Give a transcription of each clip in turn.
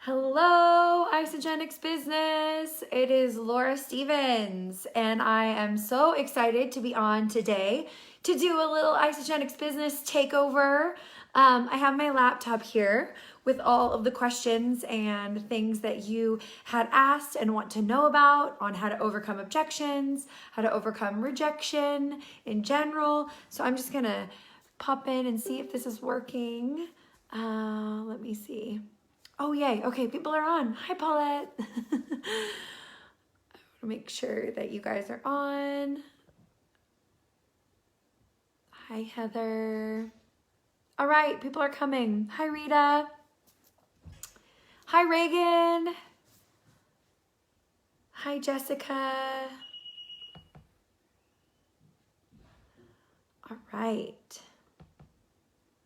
Hello, Isogenics business. It is Laura Stevens, and I am so excited to be on today to do a little Isogenics business takeover. I have my laptop here with all of the questions and things that you had asked and want to know about on how to overcome objections, how to overcome rejection in general. So I'm just gonna pop in and see if this is working. Let me see. Oh, yay. Okay, people are on. Hi, Paulette. I want to make sure that you guys are on. Hi, Heather. All right, people are coming. Hi, Rita. Hi, Reagan. Hi, Jessica. All right.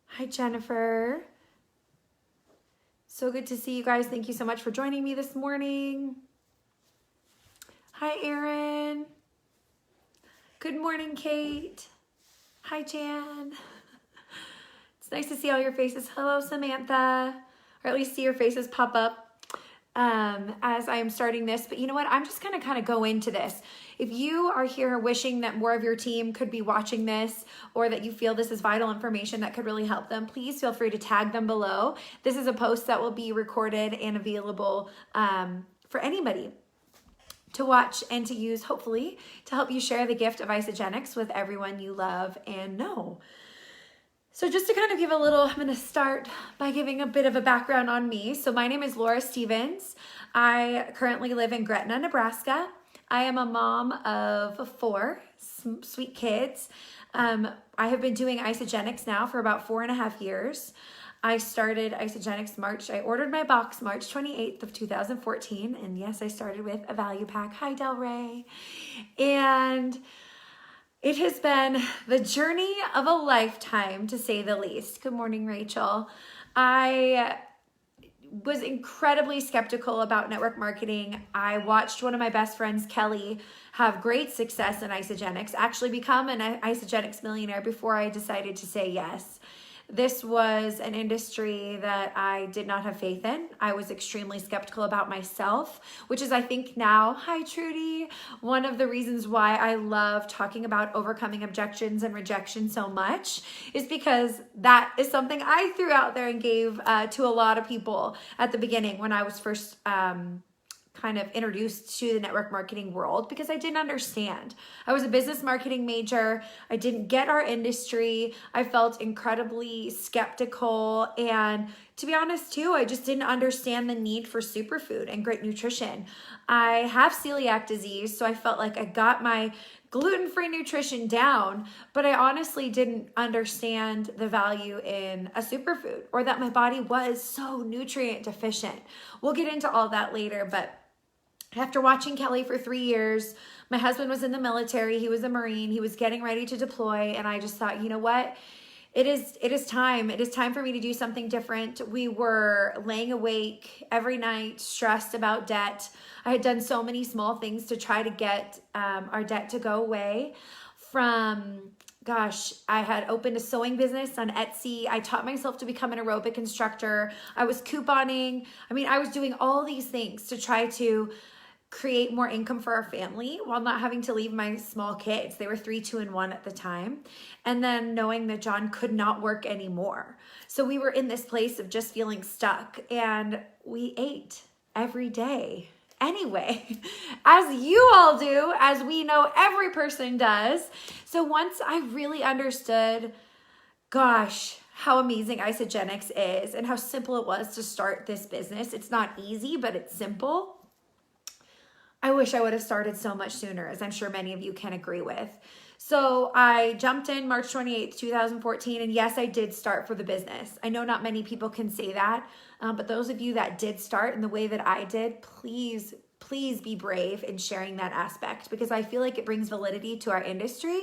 Hi, Jennifer. So good to see you guys. Thank you so much for joining me this morning. Hi, Erin. Good morning, Kate. Hi, Jan. It's nice to see all your faces. Hello, Samantha. Or at least see your faces pop up as I am starting this. But you know what? I'm just going to kind of go into this. If you are here wishing that more of your team could be watching this, or that you feel this is vital information that could really help them, please feel free to tag them below. This is a post that will be recorded and available for anybody to watch and to use, hopefully, to help you share the gift of Isogenics with everyone you love and know. So just to kind of give a little, I'm going to start by giving a bit of a background on me. So my name is Laura Stevens. I currently live in Gretna, Nebraska. I am a mom of 4 sweet kids. I have been doing Isogenics now for about 4.5 years. I started Isogenics I ordered my box March 28th of 2014. And yes, I started with a value pack. Hi, Del Rey. And it has been the journey of a lifetime, to say the least. Good morning, Rachel. I was incredibly skeptical about network marketing. I watched one of my best friends, Kelly, have great success in Isogenics, actually become an Isogenics millionaire before I decided to say yes. This was an industry that I did not have faith in. I was extremely skeptical about myself, which is, I think now, hi Trudy, one of the reasons why I love talking about overcoming objections and rejection so much is because that is something I threw out there and gave to a lot of people at the beginning when I was first kind of introduced to the network marketing world, because I didn't understand. I was a business marketing major. I didn't get our industry. I felt incredibly skeptical. And to be honest too, I just didn't understand the need for superfood and great nutrition. I have celiac disease, so I felt like I got my gluten-free nutrition down, but I honestly didn't understand the value in a superfood, or that my body was so nutrient deficient. We'll get into all that later, but after watching Kelly for 3 years, my husband was in the military. He was a Marine. He was getting ready to deploy. And I just thought, you know what? It is time. It is time for me to do something different. We were laying awake every night, stressed about debt. I had done so many small things to try to get our debt to go away. I had opened a sewing business on Etsy. I taught myself to become an aerobic instructor. I was couponing. I was doing all these things to try to create more income for our family while not having to leave my small kids. They were 3, 2, and 1 at the time. And then knowing that John could not work anymore. So we were in this place of just feeling stuck, and we ate every day. Anyway, as you all do, as we know every person does. So once I really understood, how amazing Isogenics is and how simple it was to start this business. It's not easy, but it's simple. I wish I would have started so much sooner, as I'm sure many of you can agree with. So I jumped in March 28th, 2014, and yes, I did start for the business. I know not many people can say that, but those of you that did start in the way that I did, please be brave in sharing that aspect, because I feel like it brings validity to our industry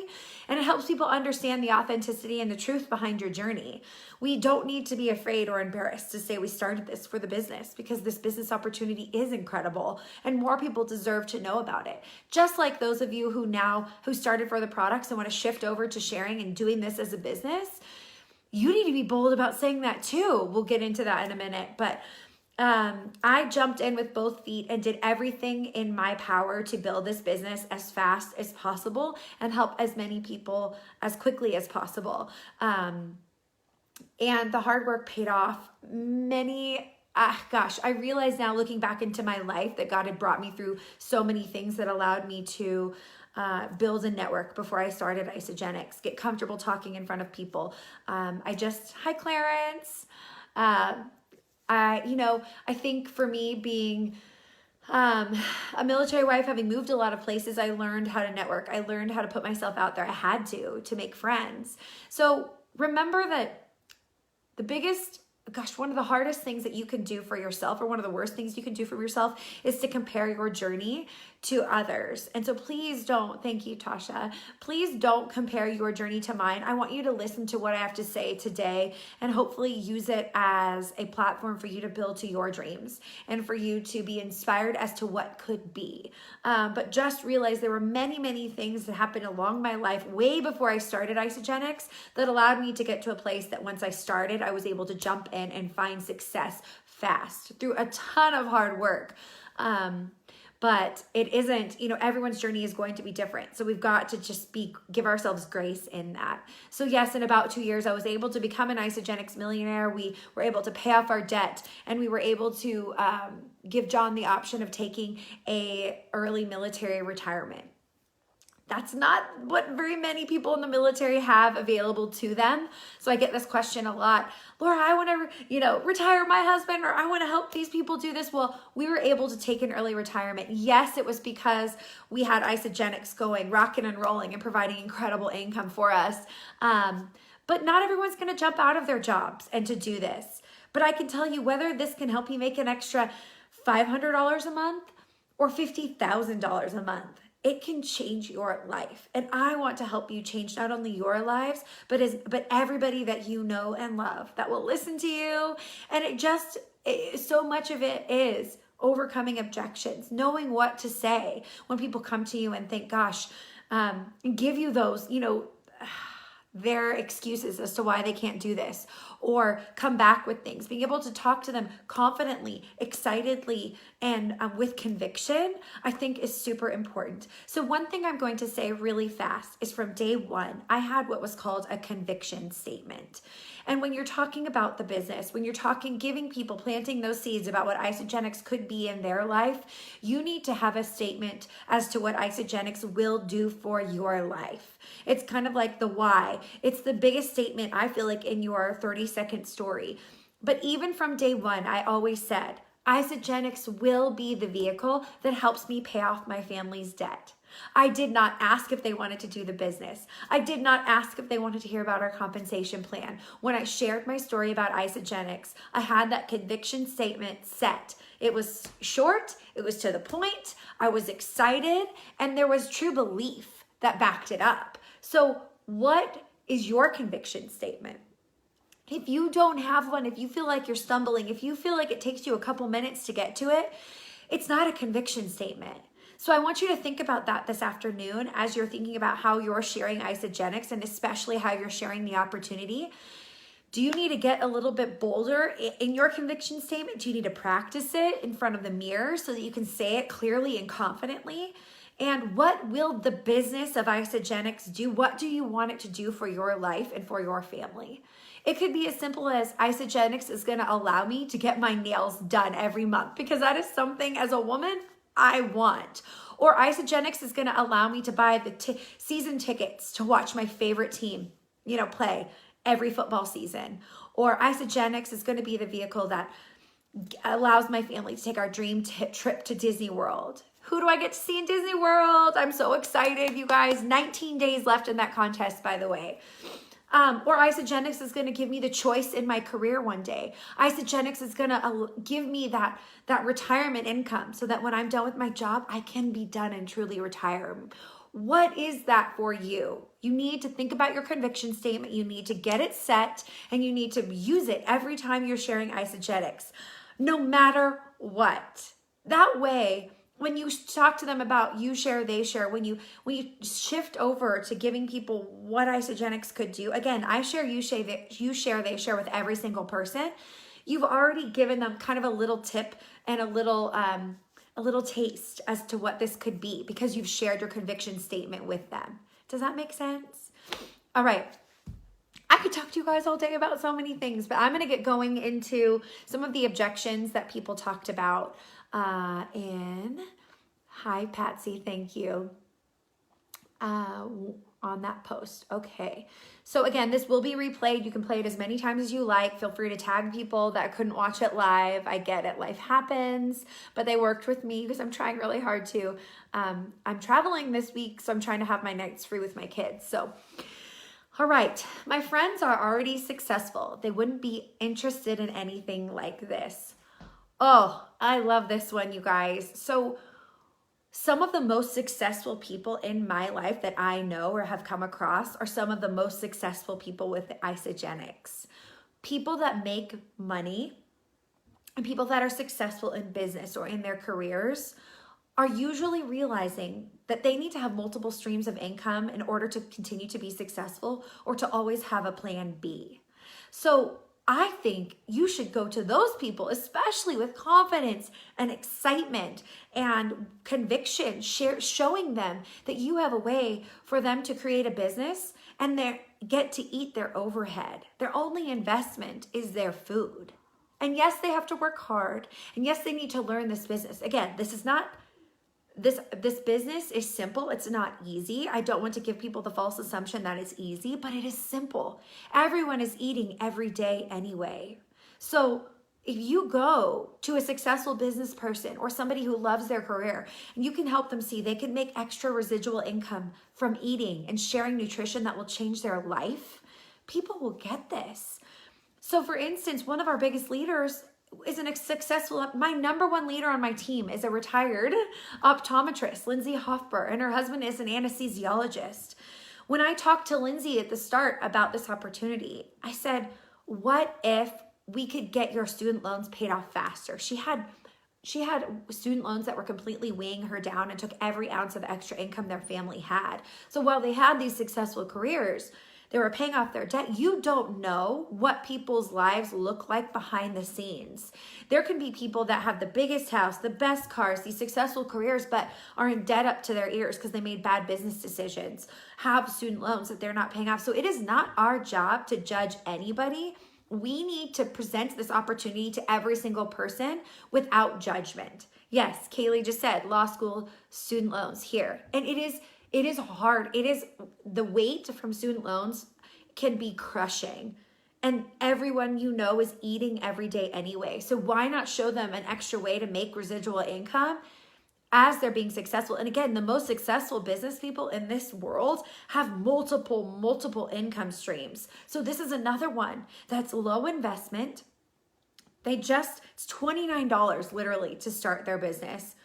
and it helps people understand the authenticity and the truth behind your journey. We don't need to be afraid or embarrassed to say we started this for the business, because this business opportunity is incredible and more people deserve to know about it. Just like those of you who started for the products and want to shift over to sharing and doing this as a business, you need to be bold about saying that too. We'll get into that in a minute, but I jumped in with both feet and did everything in my power to build this business as fast as possible and help as many people as quickly as possible. And the hard work paid off. I realize now, looking back into my life, that God had brought me through so many things that allowed me to build a network before I started Isagenix, get comfortable talking in front of people. Hi Clarence. I think for me being a military wife, having moved a lot of places, I learned how to network. I learned how to put myself out there. I had to make friends. So remember that one of the hardest things that you can do for yourself, or one of the worst things you can do for yourself, is to compare your journey to others. And so please don't, thank you, Tasha, please don't compare your journey to mine. I want you to listen to what I have to say today and hopefully use it as a platform for you to build to your dreams and for you to be inspired as to what could be. But just realize there were many, many things that happened along my life way before I started Isagenix that allowed me to get to a place that once I started, I was able to jump in and find success fast through a ton of hard work. But it isn't, everyone's journey is going to be different. So we've got to just give ourselves grace in that. So yes, in about 2 years, I was able to become an Isagenix millionaire. We were able to pay off our debt, and we were able to give John the option of taking a early military retirement. That's not what very many people in the military have available to them. So I get this question a lot. Laura, I want to, retire my husband, or I want to help these people do this. Well, we were able to take an early retirement. Yes, it was because we had Isagenix going, rocking and rolling, and providing incredible income for us. But not everyone's going to jump out of their jobs and to do this. But I can tell you, whether this can help you make an extra $500 a month or $50,000 a month, it can change your life. And I want to help you change not only your lives, but everybody that you know and love that will listen to you. And so much of it is overcoming objections, knowing what to say when people come to you and think, gosh, give you those, their excuses as to why they can't do this, or come back with things. Being able to talk to them confidently, excitedly, and with conviction, I think is super important. So one thing I'm going to say really fast is, from day one, I had what was called a conviction statement. And when you're talking about the business, when you're giving people, planting those seeds about what Isagenix could be in their life, you need to have a statement as to what Isagenix will do for your life. It's kind of like the why. It's the biggest statement, I feel like, in your 30-second story. But even from day one, I always said, Isagenix will be the vehicle that helps me pay off my family's debt. I did not ask if they wanted to do the business. I did not ask if they wanted to hear about our compensation plan. When I shared my story about Isagenix, I had that conviction statement set. It was short, it was to the point, I was excited, and there was true belief that backed it up. So what is your conviction statement? If you don't have one, if you feel like you're stumbling, if you feel like it takes you a couple minutes to get to it, it's not a conviction statement. So I want you to think about that this afternoon as you're thinking about how you're sharing Isagenix, and especially how you're sharing the opportunity. Do you need to get a little bit bolder in your conviction statement? Do you need to practice it in front of the mirror so that you can say it clearly and confidently? And what will the business of Isagenix do? What do you want it to do for your life and for your family? It could be as simple as, Isagenix is going to allow me to get my nails done every month, because that is something as a woman I want. Or Isagenix is going to allow me to buy the season tickets to watch my favorite team, play every football season. Or Isagenix is going to be the vehicle that allows my family to take our dream trip to Disney World. Who do I get to see in Disney World? I'm so excited, you guys. 19 days left in that contest, by the way. Or Isagenix is going to give me the choice in my career one day. Isagenix is going to give me that retirement income so that when I'm done with my job, I can be done and truly retire. What is that for you? You need to think about your conviction statement. You need to get it set, and you need to use it every time you're sharing Isagenix, no matter what. That way, when you talk to them about you share, they share, when you shift over to giving people what Isagenix could do, again, I share, you share, they share with every single person. you've already given them kind of a little tip and a little taste as to what this could be because you've shared your conviction statement with them. Does that make sense? All right. I could talk to you guys all day about so many things, but I'm going to get going into some of the objections that people talked about hi, Patsy, thank you, on that post. Okay. So again, this will be replayed. You can play it as many times as you like. Feel free to tag people that couldn't watch it live. I get it. Life happens, but they worked with me because I'm trying really hard to. I'm traveling this week, so I'm trying to have my nights free with my kids. So, all right. My friends are already successful. They wouldn't be interested in anything like this. Oh, I love this one, you guys. So some of the most successful people in my life that I know or have come across are some of the most successful people with Isagenix. People that make money and people that are successful in business or in their careers are usually realizing that they need to have multiple streams of income in order to continue to be successful or to always have a plan B. So I think you should go to those people, especially with confidence and excitement and conviction, showing them that you have a way for them to create a business and they get to eat their overhead. Their only investment is their food. And yes, they have to work hard. And yes, they need to learn this business. Again, this business is simple. It's not easy. I don't want to give people the false assumption that it's easy, but it is simple. Everyone is eating every day anyway. So if you go to a successful business person or somebody who loves their career and you can help them see they can make extra residual income from eating and sharing nutrition that will change their life, people will get this. So for instance, one of our biggest leaders is a successful, my number one leader on my team is a retired optometrist, Lindsay Hofber, and her husband is an anesthesiologist. When I talked to Lindsay at the start about this opportunity, I said, what if we could get your student loans paid off faster? She had student loans that were completely weighing her down and took every ounce of extra income their family had. So while they had these successful careers, they were paying off their debt. You don't know what people's lives look like behind the scenes. There can be people that have the biggest house, the best cars, these successful careers, but are in debt up to their ears because they made bad business decisions, have student loans that they're not paying off. So it is not our job to judge anybody. We need to present this opportunity to every single person without judgment. Yes, Kaylee just said law school student loans here. And it is hard. The weight from student loans can be crushing. And everyone you know is eating every day anyway. So why not show them an extra way to make residual income as they're being successful? And again, the most successful business people in this world have multiple income streams. So this is another one that's low investment. It's $29 literally to start their business.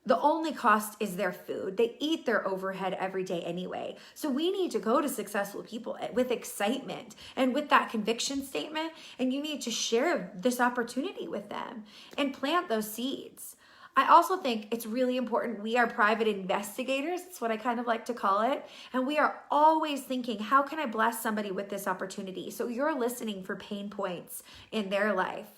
The only cost is their food. They eat their overhead every day anyway. So we need to go to successful people with excitement and with that conviction statement, and you need to share this opportunity with them and plant those seeds. I also think it's really important. We are private investigators. It's what I kind of like to call it. And we are always thinking, how can I bless somebody with this opportunity? So you're listening for pain points in their life.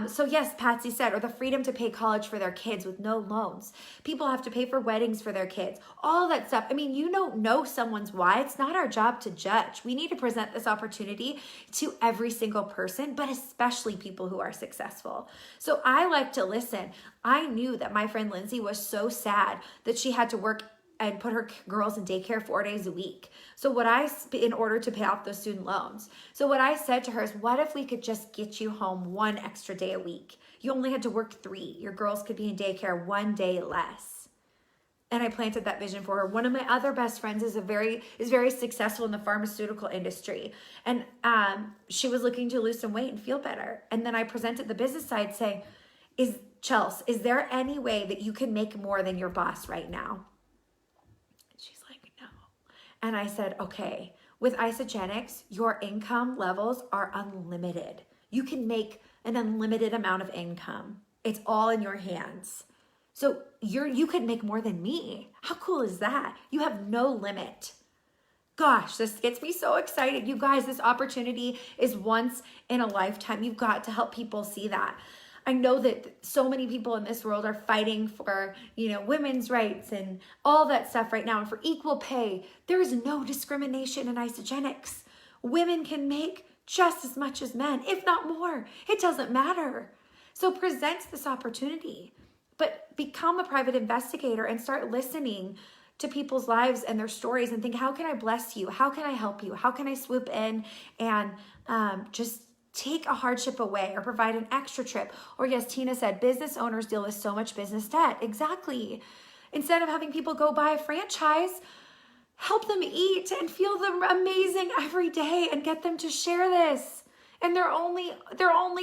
So yes, Patsy said, or the freedom to pay college for their kids with no loans. People have to pay for weddings for their kids, all that stuff. I mean, you don't know someone's why. It's not our job to judge. We need to present this opportunity to every single person, but especially people who are successful. So I like to listen. I knew that my friend Lindsay was so sad that she had to work and put her girls in daycare 4 days a week. So in order to pay off those student loans. So what I said to her is, what if we could just get you home 1 extra day a week? You only had to work 3. Your girls could be in daycare 1 day less. And I planted that vision for her. One of my other best friends is very successful in the pharmaceutical industry. And she was looking to lose some weight and feel better. And then I presented the business side saying, Chelsea, is there any way that you can make more than your boss right now? She's like, no. And I said, okay, with Isagenix, your income levels are unlimited. You can make an unlimited amount of income. It's all in your hands. So you could make more than me. How cool is that? You have no limit. gosh, this gets me so excited. You guys, this opportunity is once in a lifetime. You've got to help people see that. I know that so many people in this world are fighting for, women's rights and all that stuff right now, and for equal pay. There is no discrimination in isogenics. Women can make just as much as men, if not more. It doesn't matter. So present this opportunity, but become a private investigator and start listening to people's lives and their stories and think, how can I bless you? How can I help you? How can I swoop in and just take a hardship away or provide an extra trip? Or yes, Tina said, business owners deal with so much business debt. Exactly. Instead of having people go buy a franchise, help them eat and feel them amazing every day and get them to share this. And their only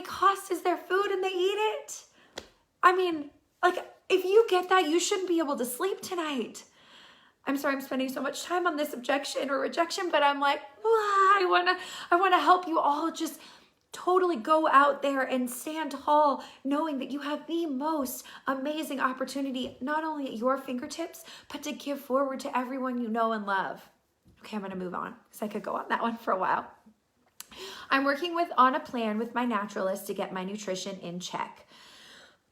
cost is their food and they eat it. I mean, if you get that, you shouldn't be able to sleep tonight. I'm sorry I'm spending so much time on this objection or rejection, but I'm like, I want to help you all just totally go out there and stand tall, knowing that you have the most amazing opportunity, not only at your fingertips, but to give forward to everyone you know and love. Okay, I'm going to move on because I could go on that one for a while. I'm working on a plan with my naturalist to get my nutrition in check.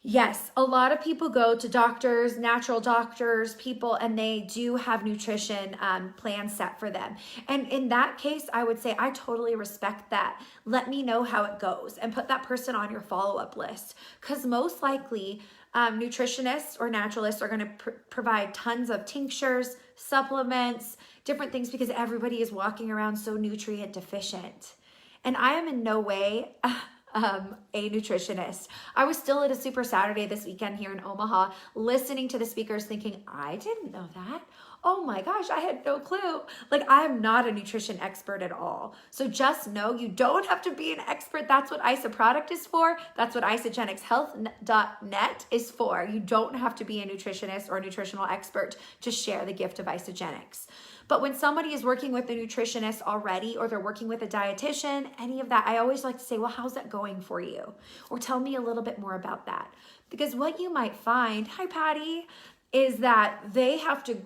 Yes, a lot of people go to doctors, natural doctors, people, and they do have nutrition plans set for them. And in that case, I would say I totally respect that. Let me know how it goes and put that person on your follow-up list, because most likely nutritionists or naturalists are going to provide tons of tinctures, supplements, different things, because everybody is walking around so nutrient deficient. And I am in no way a nutritionist. I was still at a Super Saturday this weekend here in Omaha, listening to the speakers thinking, I didn't know that. Oh my gosh, I had no clue. I'm not a nutrition expert at all. So just know you don't have to be an expert. That's what IsoProduct is for. That's what IsogenicsHealth.net is for. You don't have to be a nutritionist or a nutritional expert to share the gift of Isogenics. But when somebody is working with a nutritionist already, or they're working with a dietitian, any of that, I always like to say, well, how's that going for you? Or tell me a little bit more about that. Because what you might find, hi Patty, is that they have to,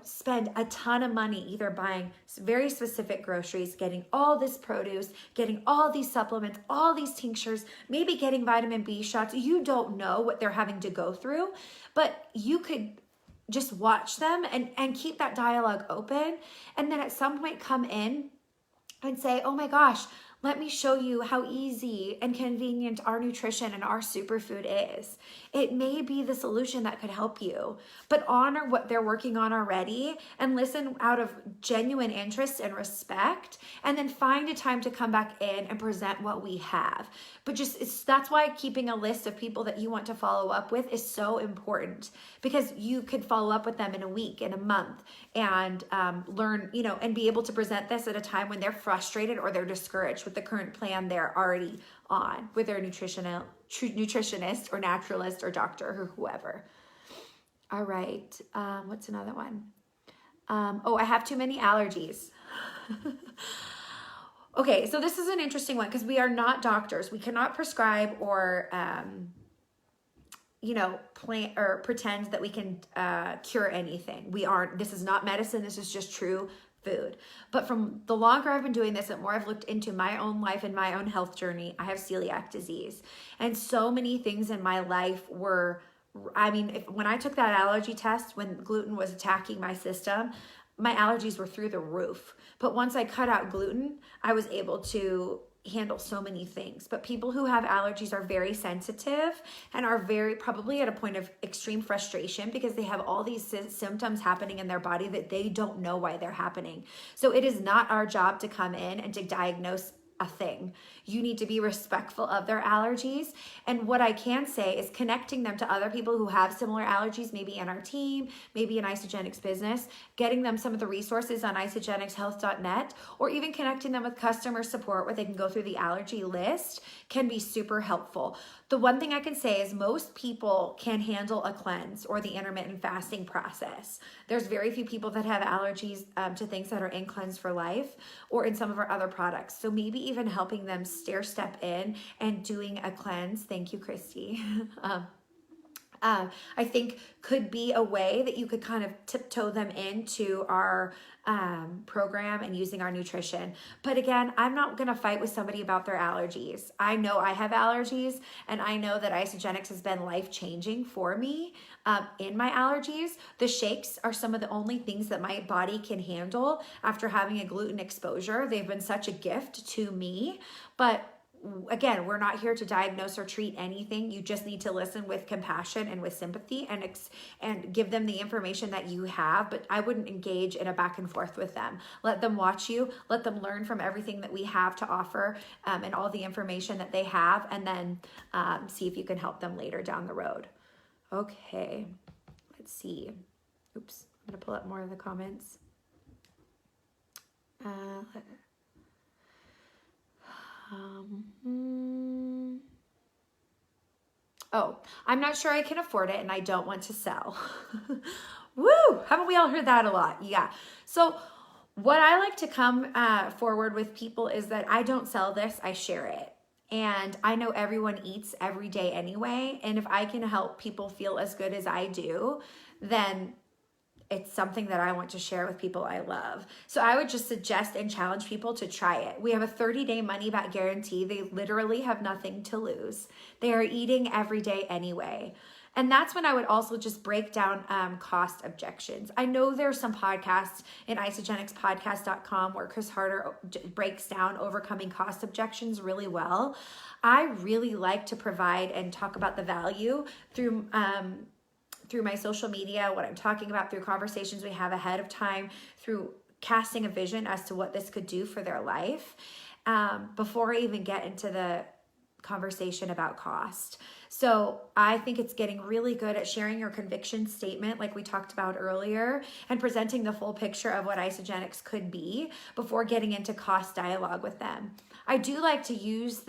spend a ton of money either buying very specific groceries, getting all this produce, getting all these supplements, all these tinctures, maybe getting vitamin B shots. You don't know what they're having to go through, but you could just watch them and keep that dialogue open. And then at some point come in and say, oh my gosh, let me show you how easy and convenient our nutrition and our superfood is. It may be the solution that could help you, but honor what they're working on already and listen out of genuine interest and respect, and then find a time to come back in and present what we have. But that's why keeping a list of people that you want to follow up with is so important, because you could follow up with them in a week, in a month, and learn, and be able to present this at a time when they're frustrated or they're discouraged with the current plan they're already on with their nutritionist or naturalist or doctor or whoever. All right. What's another one? I have too many allergies. Okay, so this is an interesting one because we are not doctors. We cannot prescribe or, plan or pretend that we can cure anything. This is not medicine. This is just true food. But from the longer I've been doing this, the more I've looked into my own life and my own health journey, I have celiac disease. And so many things in my life were, when I took that allergy test, when gluten was attacking my system, my allergies were through the roof. But once I cut out gluten, I was able to handle so many things. But people who have allergies are very sensitive and are probably at a point of extreme frustration because they have all these symptoms happening in their body that they don't know why they're happening. So it is not our job to come in and to diagnose a thing. You need to be respectful of their allergies. And what I can say is connecting them to other people who have similar allergies, maybe in our team, maybe in Isogenics business, getting them some of the resources on isogenicshealth.net, or even connecting them with customer support where they can go through the allergy list can be super helpful. The one thing I can say is most people can handle a cleanse or the intermittent fasting process. There's very few people that have allergies to things that are in Cleanse for Life or in some of our other products. So maybe even helping them stair step in and doing a cleanse. Thank you, Christy. I think could be a way that you could kind of tiptoe them into our program and using our nutrition. But again, I'm not going to fight with somebody about their allergies. I know I have allergies, and I know that Isagenix has been life-changing for me in my allergies. The shakes are some of the only things that my body can handle after having a gluten exposure. They've been such a gift to me, but again, we're not here to diagnose or treat anything. You just need to listen with compassion and with sympathy and give them the information that you have, but I wouldn't engage in a back and forth with them. Let them watch you, let them learn from everything that we have to offer and all the information that they have, and then see if you can help them later down the road. Okay, let's see. Oops, I'm gonna pull up more of the comments. Oh, I'm not sure I can afford it and I don't want to sell. Woo! Haven't we all heard that a lot? Yeah. So what I like to come forward with people is that I don't sell this, I share it. And I know everyone eats every day anyway. And if I can help people feel as good as I do, then it's something that I want to share with people I love. So I would just suggest and challenge people to try it. We have a 30-day money-back guarantee. They literally have nothing to lose. They are eating every day anyway. And that's when I would also just break down cost objections. I know there's some podcasts in isagenixpodcast.com where Chris Harder breaks down overcoming cost objections really well. I really like to provide and talk about the value through my social media, what I'm talking about, through conversations we have ahead of time, through casting a vision as to what this could do for their life, before I even get into the conversation about cost. So I think it's getting really good at sharing your conviction statement like we talked about earlier and presenting the full picture of what Isagenix could be before getting into cost dialogue with them. I do like to use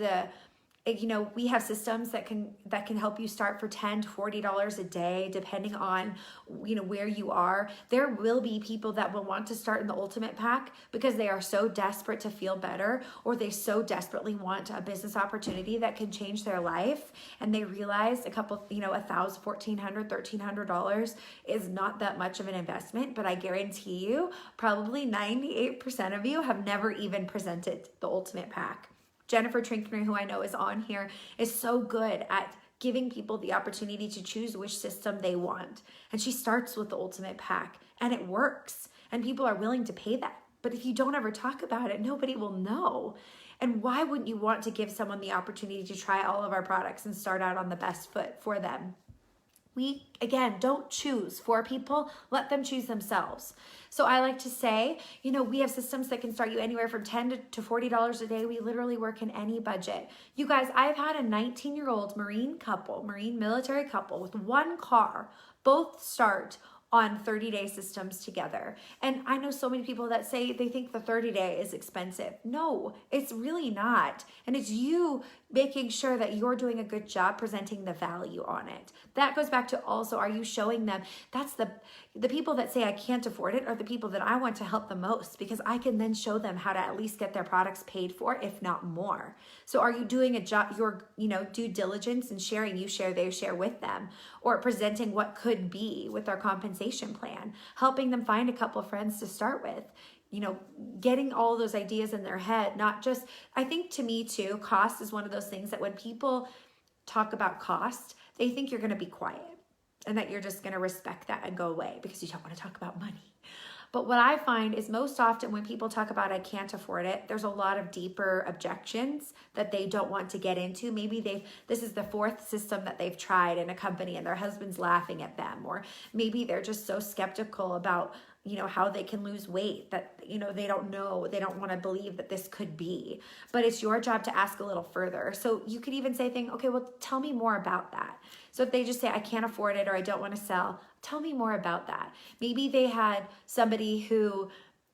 we have systems that can help you start for $10 to $40 a day, depending on, where you are. There will be people that will want to start in the Ultimate Pack because they are so desperate to feel better, or they so desperately want a business opportunity that can change their life. And they realize $1,000, $1,400, $1,300 is not that much of an investment, but I guarantee you, probably 98% of you have never even presented the Ultimate Pack. Jennifer Trinkner, who I know is on here, is so good at giving people the opportunity to choose which system they want. And she starts with the Ultimate Pack, and it works. And people are willing to pay that. But if you don't ever talk about it, nobody will know. And why wouldn't you want to give someone the opportunity to try all of our products and start out on the best foot for them? We, again, don't choose for people, let them choose themselves. So I like to say, we have systems that can start you anywhere from $10 to $40 a day. We literally work in any budget. You guys, I've had a 19-year-old Marine military couple with one car, both start on 30-day systems together. And I know so many people that say they think the 30-day is expensive. No, it's really not. And it's you making sure that you're doing a good job presenting the value on it. That goes back to also, are you showing them? That's the people that say I can't afford it are the people that I want to help the most, because I can then show them how to at least get their products paid for, if not more. So are you doing a job, your due diligence and sharing, you share, they share with them, or presenting what could be with our compensation plan, helping them find a couple of friends to start with, getting all those ideas in their head, not just, I think to me too, cost is one of those things that when people talk about cost, they think you're going to be quiet and that you're just going to respect that and go away because you don't want to talk about money. But what I find is most often when people talk about I can't afford it, there's a lot of deeper objections that they don't want to get into. Maybe this is the fourth system that they've tried in a company and their husband's laughing at them, or maybe they're just so skeptical about how they can lose weight that, they don't know, they don't want to believe that this could be. But it's your job to ask a little further. So you could even say things, okay, well, tell me more about that. So if they just say, I can't afford it, or I don't want to sell, tell me more about that. Maybe they had somebody who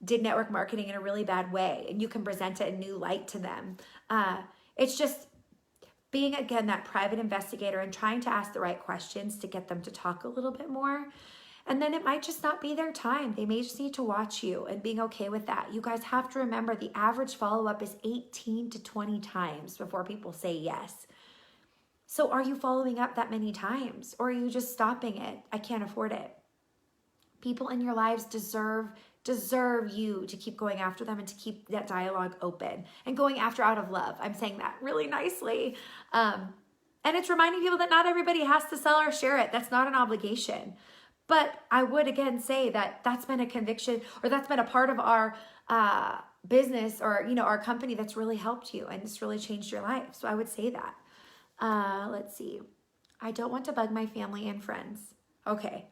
did network marketing in a really bad way, and you can present it in a new light to them. It's just being, again, that private investigator and trying to ask the right questions to get them to talk a little bit more. And then it might just not be their time. They may just need to watch you, and being okay with that. You guys have to remember the average follow-up is 18 to 20 times before people say yes. So are you following up that many times, or are you just stopping it? I can't afford it. People in your lives deserve you to keep going after them and to keep that dialogue open and going after out of love. I'm saying that really nicely. And it's reminding people that not everybody has to sell or share it. That's not an obligation. But I would again say that that's been a conviction, or that's been a part of our business, or our company, that's really helped you and it's really changed your life. So I would say that. Let's see. I don't want to bug my family and friends. Okay.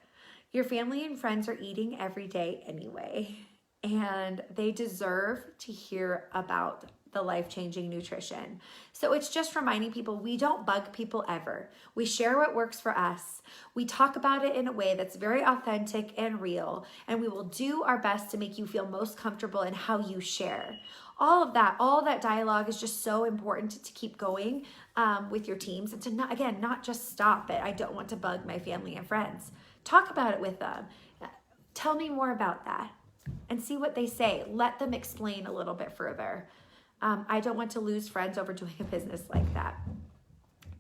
Your family and friends are eating every day anyway, and they deserve to hear about the life-changing nutrition. So it's just reminding people, we don't bug people ever. We share what works for us. We talk about it in a way that's very authentic and real, and we will do our best to make you feel most comfortable in how you share. All of that dialogue is just so important to keep going with your teams, and to not just stop it. I don't want to bug my family and friends. Talk about it with them. Tell me more about that and see what they say. Let them explain a little bit further. I don't want to lose friends over doing a business like that.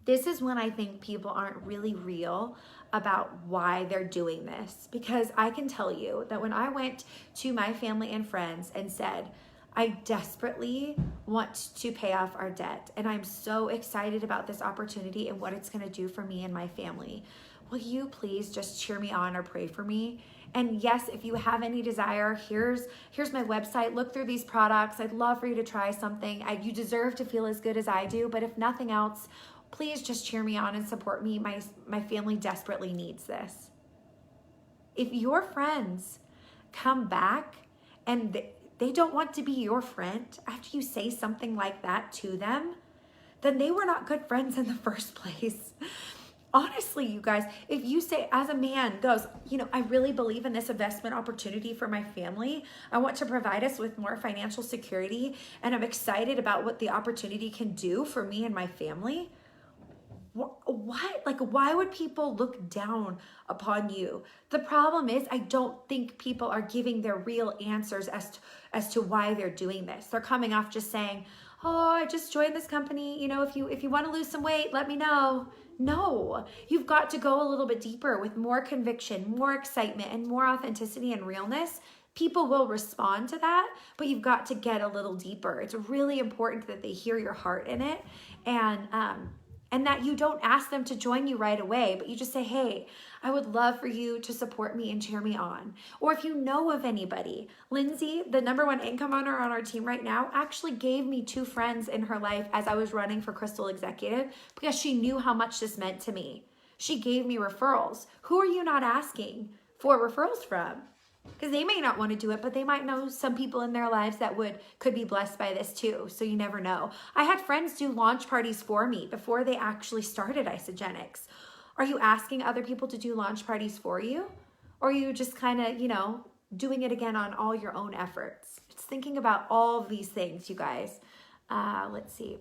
This is when I think people aren't really real about why they're doing this. Because I can tell you that when I went to my family and friends and said, I desperately want to pay off our debt, and I'm so excited about this opportunity and what it's going to do for me and my family, will you please just cheer me on or pray for me? And yes, if you have any desire, here's my website. Look through these products. I'd love for you to try something. You deserve to feel as good as I do, but if nothing else, please just cheer me on and support me. My family desperately needs this. If your friends come back and they don't want to be your friend after you say something like that to them, then they were not good friends in the first place. Honestly, you guys, if you say, as a man goes, I really believe in this investment opportunity for my family. I want to provide us with more financial security, and I'm excited about what the opportunity can do for me and my family. What? Like, why would people look down upon you? The problem is, I don't think people are giving their real answers as to why they're doing this. They're coming off just saying, oh, I just joined this company. If you want to lose some weight, let me know. No, you've got to go a little bit deeper with more conviction, more excitement, and more authenticity and realness. People will respond to that, but you've got to get a little deeper. It's really important that they hear your heart in it, and that you don't ask them to join you right away, but you just say, hey, I would love for you to support me and cheer me on. Or if you know of anybody, Lindsay, the #1 income earner on our team right now, actually gave me 2 friends in her life as I was running for Crystal Executive, because she knew how much this meant to me. She gave me referrals. Who are you not asking for referrals from? Because they may not want to do it, but they might know some people in their lives that could be blessed by this too. So you never know. I had friends do launch parties for me before they actually started Isogenics. Are you asking other people to do launch parties for you? Or are you just kind of, doing it again on all your own efforts? Just thinking about all of these things, you guys. Let's see.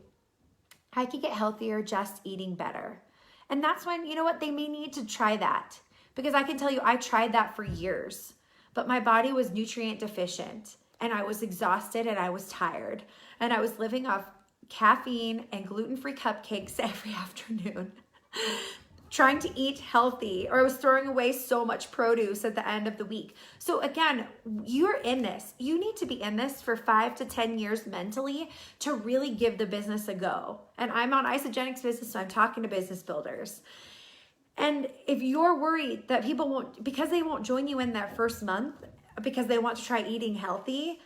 I could get healthier just eating better. And that's when, they may need to try that. Because I can tell you, I tried that for years. But my body was nutrient deficient, and I was exhausted, and I was tired, and I was living off caffeine and gluten-free cupcakes every afternoon, trying to eat healthy, or I was throwing away so much produce at the end of the week. So again, you're in this. You need to be in this for 5 to 10 years mentally to really give the business a go. And I'm on Isogenics Business, so I'm talking to business builders. And if you're worried that people won't, because they won't join you in that first month, because they want to try eating healthy,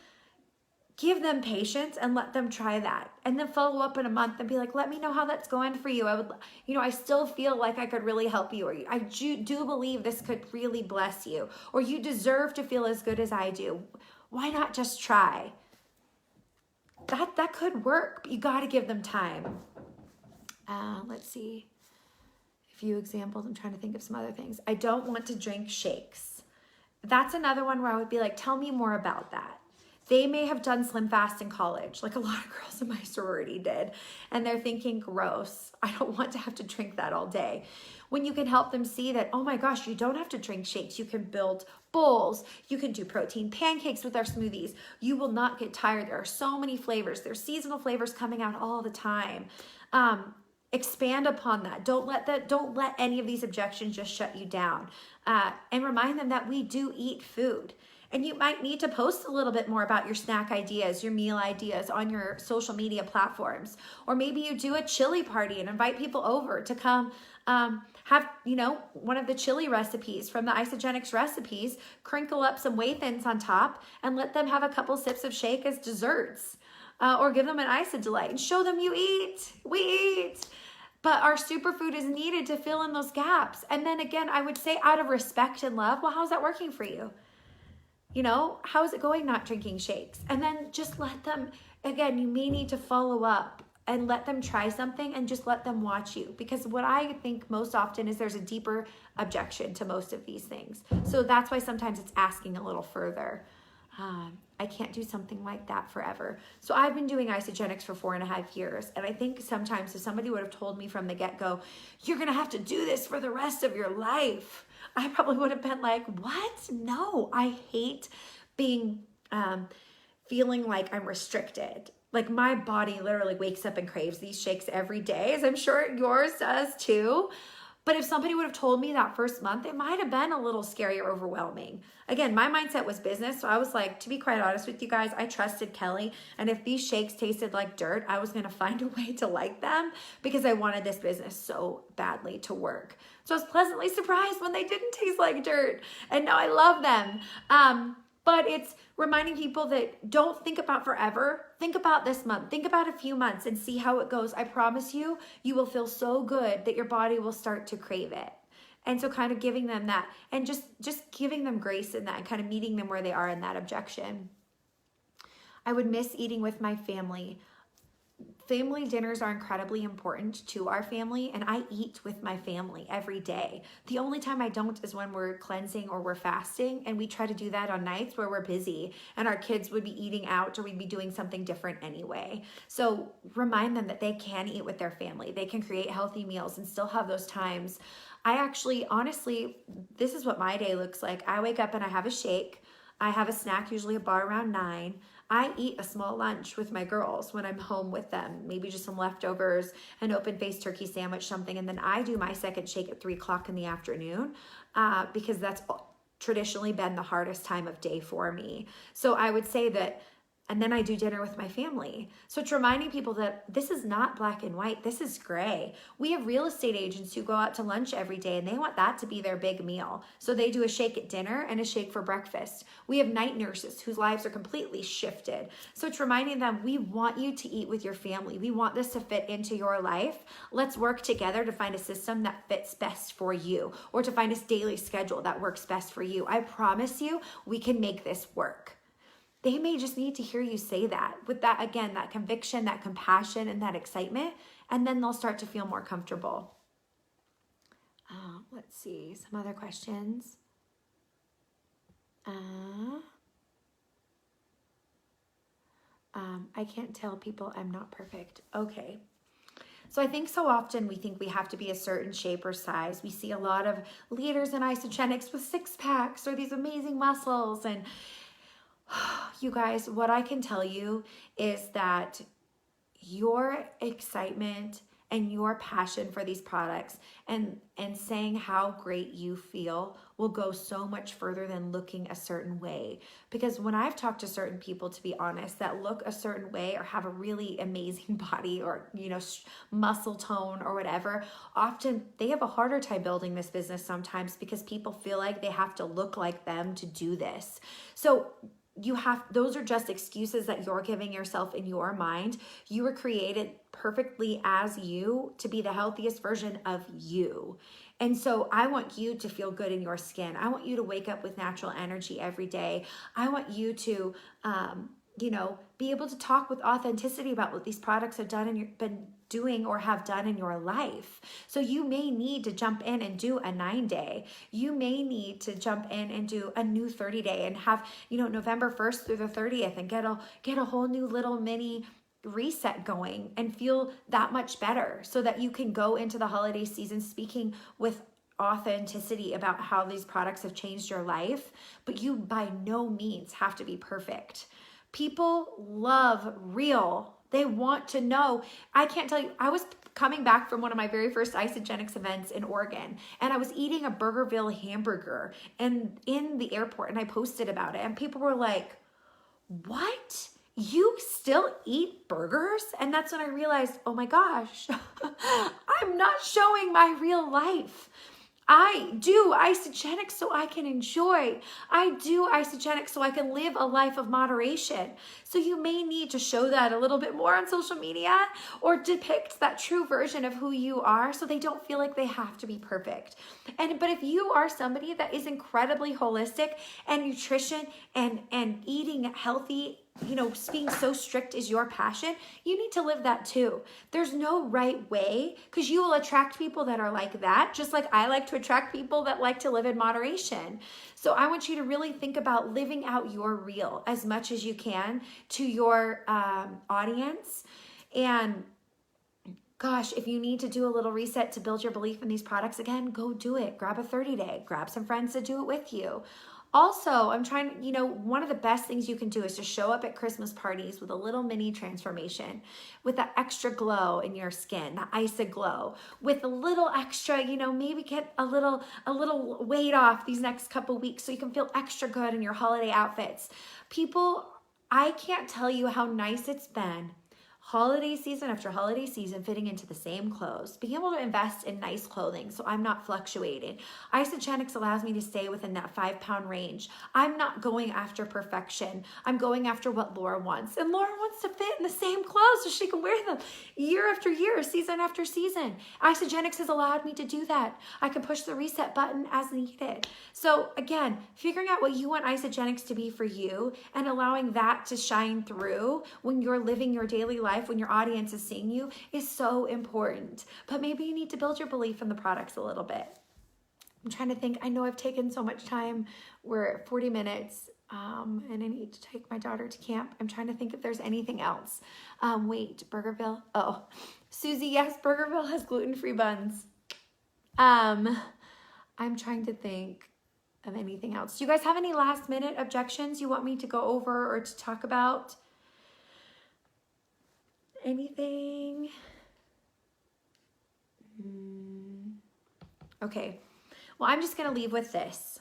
give them patience and let them try that. And then follow up in a month and be like, let me know how that's going for you. I still feel like I could really help you. Or I do believe this could really bless you. Or you deserve to feel as good as I do. Why not just try? That could work, but you got to give them time. Let's see. Few examples. I'm trying to think of some other things. I don't want to drink shakes. That's another one where I would be like, tell me more about that. They may have done Slim Fast in college, like a lot of girls in my sorority did, and they're thinking, gross, I don't want to have to drink that all day. When you can help them see that, oh my gosh, you don't have to drink shakes. You can build bowls. You can do protein pancakes with our smoothies. You will not get tired. There are so many flavors. There's seasonal flavors coming out all the time. Expand upon that. Don't let any of these objections just shut you down. And remind them that we do eat food. And you might need to post a little bit more about your snack ideas, your meal ideas on your social media platforms. Or maybe you do a chili party and invite people over to come have, one of the chili recipes from the Isogenics recipes, crinkle up some whey thins on top and let them have a couple sips of shake as desserts. Or give them an Isodelight and show them you eat. We eat. But our superfood is needed to fill in those gaps. And then again, I would say out of respect and love, well, how's that working for you? How is it going not drinking shakes? And then just let them, again, you may need to follow up and let them try something and just let them watch you. Because what I think most often is there's a deeper objection to most of these things. So that's why sometimes it's asking a little further. I can't do something like that forever. So I've been doing Isogenics for 4.5 years. And I think sometimes if somebody would have told me from the get-go, you're going to have to do this for the rest of your life, I probably would have been like, what? No, I hate being, feeling like I'm restricted. Like my body literally wakes up and craves these shakes every day, as I'm sure yours does too. But if somebody would have told me that first month, it might have been a little scary or overwhelming. Again, my mindset was business. So I was like, to be quite honest with you guys, I trusted Kelly. And if these shakes tasted like dirt, I was going to find a way to like them because I wanted this business so badly to work. So I was pleasantly surprised when they didn't taste like dirt. And now I love them. But it's reminding people that don't think about forever. Think about this month. Think about a few months and see how it goes. I promise you, you will feel so good that your body will start to crave it. And so kind of giving them that and just giving them grace in that and kind of meeting them where they are in that objection. I would miss eating with my family. Family dinners are incredibly important to our family, and I eat with my family every day. The only time I don't is when we're cleansing or we're fasting, and we try to do that on nights where we're busy and our kids would be eating out or we'd be doing something different anyway. So remind them that they can eat with their family. They can create healthy meals and still have those times. I actually, honestly, this is what my day looks like. I wake up and I have a shake. I have a snack, usually a bar around 9. I eat a small lunch with my girls when I'm home with them, maybe just some leftovers, an open-faced turkey sandwich, something. And then I do my second shake at 3 o'clock in the afternoon because that's traditionally been the hardest time of day for me. So I would say that, and then I do dinner with my family. So it's reminding people that this is not black and white. This is gray. We have real estate agents who go out to lunch every day and they want that to be their big meal. So they do a shake at dinner and a shake for breakfast. We have night nurses whose lives are completely shifted. So it's reminding them, we want you to eat with your family. We want this to fit into your life. Let's work together to find a system that fits best for you or to find a daily schedule that works best for you. I promise you, we can make this work. They may just need to hear you say that with that, again, that conviction, that compassion, and that excitement, and then they'll start to feel more comfortable. Let's see, some other questions. I can't tell people I'm not perfect. Okay. So I think so often we think we have to be a certain shape or size. We see a lot of leaders in Isogenics with 6-packs or these amazing muscles, and you guys, what I can tell you is that your excitement and your passion for these products and saying how great you feel will go so much further than looking a certain way. Because when I've talked to certain people, to be honest, that look a certain way or have a really amazing body or, muscle tone or whatever, often they have a harder time building this business sometimes because people feel like they have to look like them to do this. So those are just excuses that you're giving yourself in your mind. You were created perfectly as you to be the healthiest version of you. And so I want you to feel good in your skin. I want you to wake up with natural energy every day. I want you to, be able to talk with authenticity about what these products have done and been doing or have done in your life. So you may need to jump in and do a 9-day. You may need to jump in and do a new 30-day and have, November 1st through the 30th and get a whole new little mini reset going and feel that much better so that you can go into the holiday season speaking with authenticity about how these products have changed your life. But you by no means have to be perfect. People love real. They want to know. I can't tell you, I was coming back from one of my very first Isagenix events in Oregon, and I was eating a Burgerville hamburger and in the airport, and I posted about it, and people were like, what? You still eat burgers? And that's when I realized, oh my gosh, I'm not showing my real life. I do isogenics so I can enjoy. I do isogenics so I can live a life of moderation. So you may need to show that a little bit more on social media or depict that true version of who you are so they don't feel like they have to be perfect. But if you are somebody that is incredibly holistic and nutrition and eating healthy, being so strict is your passion, you need to live that too. There's no right way, because you will attract people that are like that, just like I like to attract people that like to live in moderation. So I want you to really think about living out your real as much as you can to your audience. And gosh, if you need to do a little reset to build your belief in these products again, go do it. Grab a 30-day, grab some friends to do it with you. Also, I'm trying, one of the best things you can do is to show up at Christmas parties with a little mini transformation, with that extra glow in your skin, the Isa glow, with a little extra, maybe get a little weight off these next couple weeks so you can feel extra good in your holiday outfits. People, I can't tell you how nice it's been. Holiday season after holiday season, fitting into the same clothes, being able to invest in nice clothing so I'm not fluctuating. Isagenix allows me to stay within that 5-pound range. I'm not going after perfection. I'm going after what Laura wants. And Laura wants to fit in the same clothes so she can wear them year after year, season after season. Isagenix has allowed me to do that. I can push the reset button as needed. So again, figuring out what you want Isagenix to be for you and allowing that to shine through when you're living your daily life, when your audience is seeing you, is so important. But maybe you need to build your belief in the products a little bit. I'm trying to think. I know I've taken so much time. We're at 40 minutes and I need to take my daughter to camp. I'm trying to think if there's anything else. Wait, Burgerville. Oh, Susie, yes, Burgerville has gluten-free buns. I'm trying to think of anything else. Do you guys have any last minute objections you want me to go over or to talk about? Anything? Okay. Well, I'm just going to leave with this.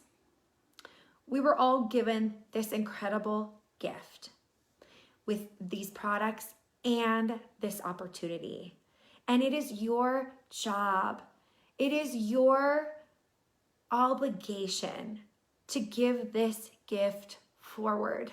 We were all given this incredible gift with these products and this opportunity. And it is your job. It is your obligation to give this gift forward.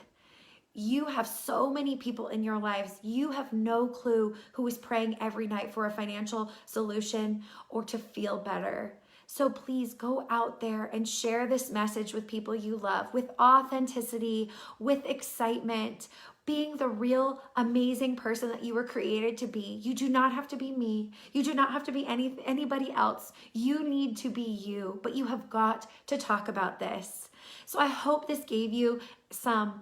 You have so many people in your lives. You have no clue who is praying every night for a financial solution or to feel better. So please go out there and share this message with people you love, with authenticity, with excitement, being the real amazing person that you were created to be. You do not have to be me. You do not have to be anybody else. You need to be you, but you have got to talk about this. So I hope this gave you some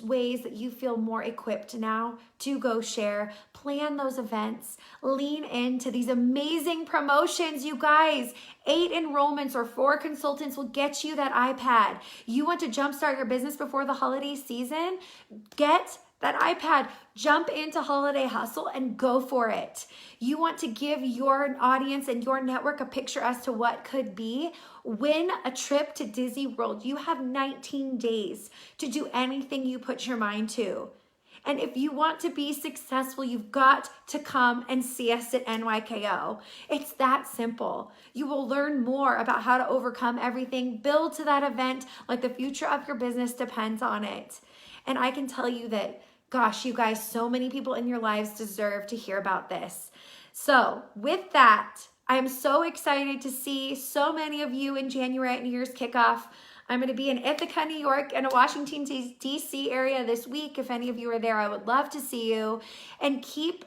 ways that you feel more equipped now to go share, plan those events, lean into these amazing promotions, you guys. 8 enrollments or 4 consultants will get you that iPad. You want to jumpstart your business before the holiday season? Get that iPad, jump into Holiday Hustle and go for it. You want to give your audience and your network a picture as to what could be? Win a trip to Disney World. You have 19 days to do anything you put your mind to. And if you want to be successful, you've got to come and see us at NYKO. It's that simple. You will learn more about how to overcome everything, build to that event like the future of your business depends on it. And I can tell you that, gosh, you guys, so many people in your lives deserve to hear about this. So with that, I am so excited to see so many of you in January at New Year's kickoff. I'm going to be in Ithaca, New York, and a Washington, D.C. area this week. If any of you are there, I would love to see you. And keep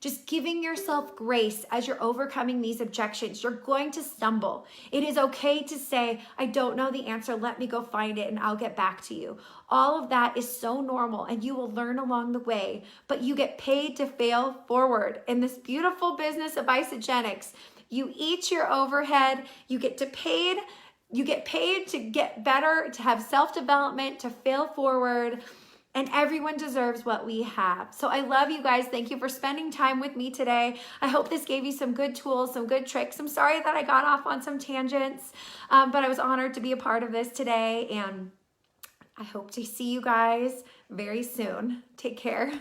just giving yourself grace as you're overcoming these objections. You're going to stumble. It is okay to say, I don't know the answer. Let me go find it and I'll get back to you. All of that is so normal and you will learn along the way, but you get paid to fail forward in this beautiful business of Isagenix. You eat your overhead, you get paid to get better, to have self-development, to fail forward. And everyone deserves what we have. So I love you guys. Thank you for spending time with me today. I hope this gave you some good tools, some good tricks. I'm sorry that I got off on some tangents, but I was honored to be a part of this today. And I hope to see you guys very soon. Take care.